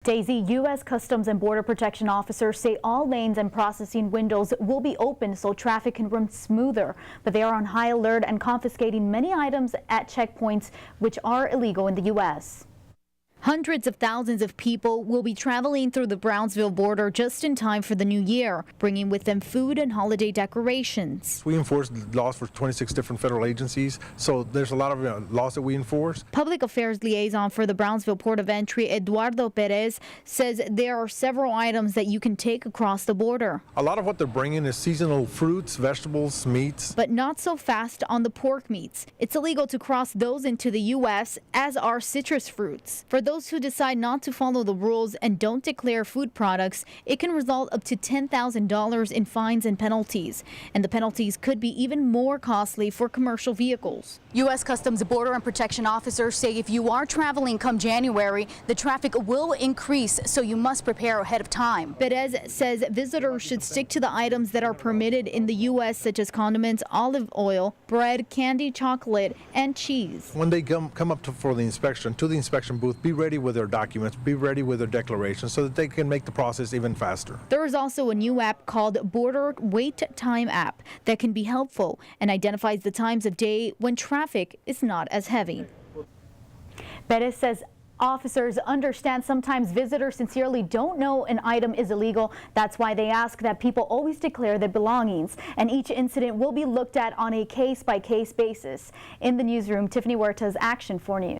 Daisy, U.S. Customs and Border Protection officers say all lanes and processing windows will be open so traffic can run smoother, but they are on high alert and confiscating many items at checkpoints which are illegal in the U.S. Hundreds of thousands of people will be traveling through the Brownsville border just in time for the new year, bringing with them food and holiday decorations. We enforce laws for 26 different federal agencies, so there's a lot of laws that we enforce. Public Affairs Liaison for the Brownsville Port of Entry, Eduardo Perez, says there are several items that you can take across the border. A lot of what they're bringing is seasonal fruits, vegetables, meats. But not so fast on the pork meats. It's illegal to cross those into the U.S., as are citrus fruits. For those who decide not to follow the rules and don't declare food products, it can result up to $10,000 in fines and penalties. And the penalties could be even more costly for commercial vehicles. U.S. Customs Border and Protection officers say if you are traveling come January, the traffic will increase, so you must prepare ahead of time. Perez says visitors should stick to the items that are permitted in the U.S., such as condiments, olive oil, bread, candy, chocolate, and cheese. When they come up for the inspection, to the inspection booth, be ready with their documents, be ready with their declarations so that they can make the process even faster. There is also a new app called Border Wait Time app that can be helpful and identifies the times of day when traffic is not as heavy. Perez says officers understand sometimes visitors sincerely don't know an item is illegal. That's why they ask that people always declare their belongings. And each incident will be looked at on a case-by-case basis. In the newsroom, Tiffany Huertas, Action 4 News.